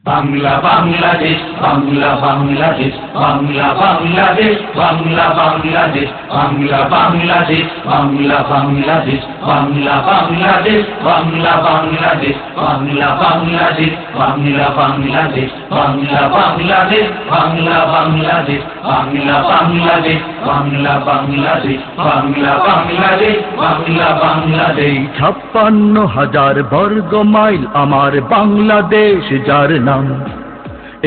বাংলা বাংলাদেশ, বাংলা বাংলাদেশ, বাংলা বাংলাদেশ, বাংলা বাংলাদেশ, বাংলা বাংলাদেশ, বাংলা বাংলাদেশ, বাংলা বাংলাদেশ, বাংলা বাংলাদেশ, বাংলা বাংলাদেশ, বাংলা বাংলাদেশ, বাংলা বাংলাদেশ, বাংলা বাংলাদেশ, বাংলা বাংলাদেশ, বাংলা বাংলাদেশ, বাংলা বাংলাদেশ, বাংলা বাংলাদেশ। ৫৬,০০০ বর্গ মাইল আমার বাংলাদেশ যার নাম,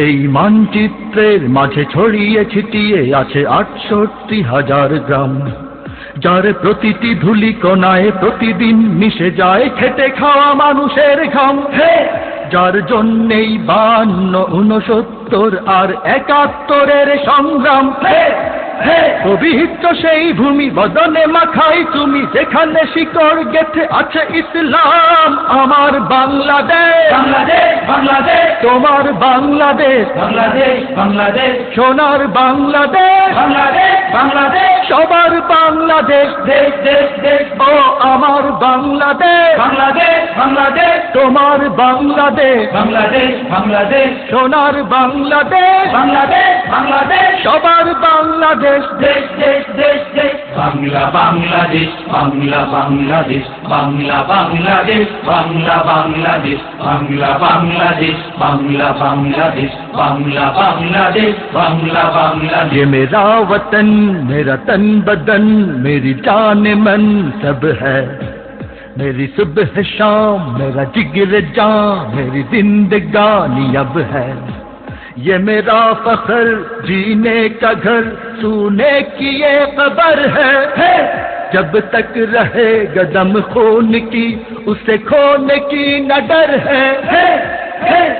এই মানচিত্রের মাঝে ছড়িয়ে ছিটিয়ে আছে ৬৮,০০০ গ্রাম, যার প্রতিটি ধুলি কণায় প্রতিদিন মিশে যায় খেটে খাওয়া মানুষের ঘাম, যার জন্যেই ৫২, ৬৯ আর ৭১-এর সংগ্রাম। পবিত্র সেই ভূমি বদনে মাখাই তুমি, যেখানে শিকড় গেথে আছে ইসলাম। আমার বাংলাদেশ, বাংলাদেশ বাংলাদেশ, তোমার বাংলাদেশ, বাংলাদেশ বাংলাদেশ, সোনার বাংলাদেশ, বাংলাদেশ বাংলাদেশ, সবার বাংলাদেশ। দেশ দেশ দেশ, ও আমার বাংলাদেশ, বাংলাদেশ বাংলাদেশ, তোমার বাংলাদেশ, বাংলাদেশ বাংলাদেশ, সোনার বাংলাদেশ, বাংলাদেশ বাংলাদেশ, সবার বাংলাদেশ। দেশ দেশ দেশ দেশ। বাংলা বাংলাদেশ, বাংলা বাংলাদেশ, বাংলা বাংলাদেশ, বাংলা বাংলাদেশ, বাংলা বাংলাদেশ, বাংলা বাংলাদেশ, বাংলা বাংলাদেশ, বাংলা বাংলাদেশ। ये मेरा वतन, मेरा तन बदन, मेरी जान मन सब है, मेरी सुबह शाम, मेरा जिगर जान, मेरी जिंदगानी अब है। ये मेरा फख्र, जीने का घर, सूने की ये खबर है। जब तक रहेगा दम खून की, उसे खोने की न डर है।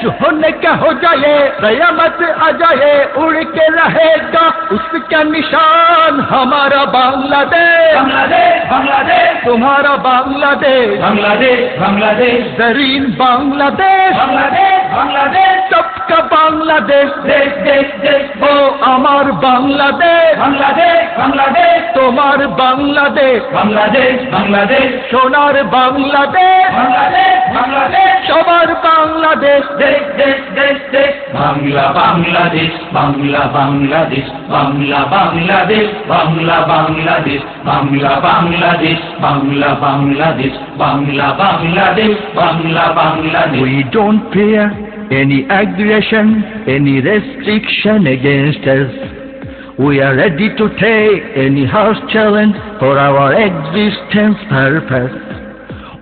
जो होने का हो जाए, कयामत आ जाए, उड़ के रहेगा उसका निशान। हमारा बांग्लादेश, बांग्लादेश बांग्लादेश, तुम्हारा बांग्लादेश, बांग्लादेश बांग्लादेश, जरीन बांग्लादेश, बांग्लादेश बांग्लादेश, सबका बांग्लादेश। देश देश देश। ओ আমার বাংলাদেশ, बांग्लादेश बांग्लादेश, তোমার বাংলাদেশ, बांग्लादेश बांग्लादेश, সোনার বাংলাদেশ, बांग्लादेश बांग्लादेश, সবার বাংলাদেশ। देश देश देश देश। Bangla Bangladesh, Bangla Bangladesh, Bangla Bangladesh, Bangla Bangladesh, Bangla Bangladesh, Bangla Bangladesh, Bangla Bangladesh, Bangla Bangladesh. We don't fear any aggression, any restriction against us. We are ready to take any harsh challenge for our existence purpose.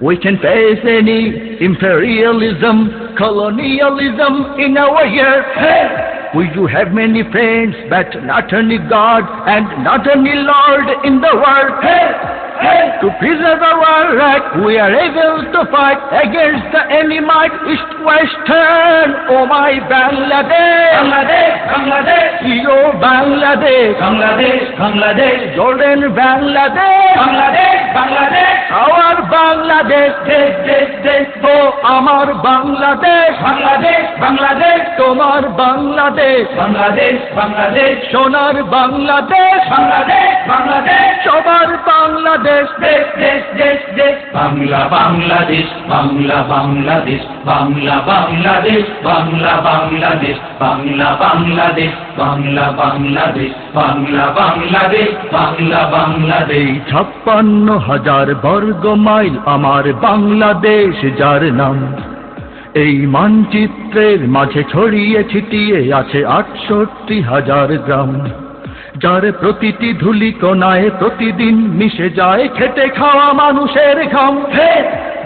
We can face any imperialism, colonialism in our year. We do have many friends, but not any God and not any Lord in the world. To preserve our right, we are able to fight against the enemy, east, western. Oh my Bangladesh, Bangladesh Bangladesh, yo Bangladesh, Bangladesh Bangladesh, Jordan Bangladesh, Bangladesh Bangladesh, our Bangladesh, देश देश देश। oh আমার বাংলাদেশ, बांग्लादेश बांग्लादेश, তোমার বাংলাদেশ, बांग्लादेश बांग्लादेश, সোনার বাংলাদেশ, बांग्लादेश बांग्लादेश, সবার বাংলাদেশ। देश देश देश देश। बांग्ला बांग्लादेश, बांग्ला बांग्लादेश, बांग्ला बांग्लादेश, बांग्ला बांग्लादेश, बांग्ला बांग्लादेश, बांग्ला बांग्लादेश, बांग्ला बांग्लादेश, बांग्ला बांग्लादेश। ৫৬,০০০ বর্গ মাইল আমার বাংলাদেশ যার নাম, এই মানচিত্রের মাঝে ছড়িয়ে ছিটিয়ে আছে ৬৮,০০০ গ্রাম, যার প্রতিটি ধুলি কণায় প্রতিদিন মিশে যায় খেটে খাওয়া মানুষের ঘাম,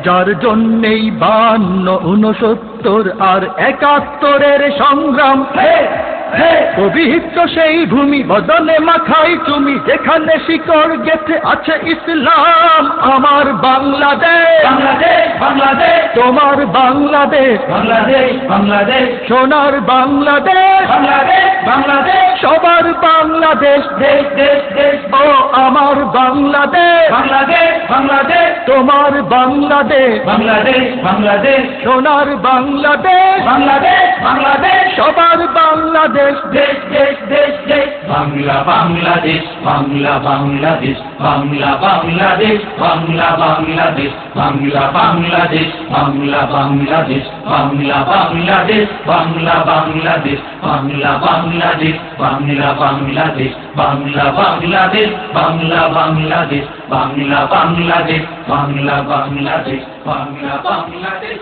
যার জন্যেই ৫২, ৬৯ আর ৭১-এর সংগ্রাম। পবিত্র সেই ভূমি বদনে মাখাই তুমি, যেখানে শিকড় গেথে আছে ইসলাম। আমার বাংলাদেশ, बांग्लादेश बांग्लादेश, তোমার বাংলাদেশ, बांग्लादेश बांग्लादेश, সোনার বাংলাদেশ, बांग्लादेश बांग्लादेश, সবার বাংলাদেশ। देश देश देश। ও আমার বাংলাদেশ, बांग्लादेश बांग्लादेश, তোমার বাংলাদেশ, बांग्लादेश बांग्लादेश, সোনার বাংলাদেশ, बांग्लादेश बांग्लादेश, সবার বাংলাদেশ। বাংলাদেশ দেশ দেশ দেশ দেশ বাংলা বাংলাদেশ বাংলা বাংলাদেশ বাংলা বাংলাদেশ বাংলা বাংলাদেশ বাংলা বাংলাদেশ বাংলা বাংলাদেশ বাংলা বাংলাদেশ বাংলা বাংলাদেশ বাংলা বাংলাদেশ বাংলা বাংলাদেশ বাংলা বাংলাদেশ বাংলা বাংলাদেশ বাংলা বাংলাদেশ বাংলা বাংলাদেশ বাংলা বাংলাদেশ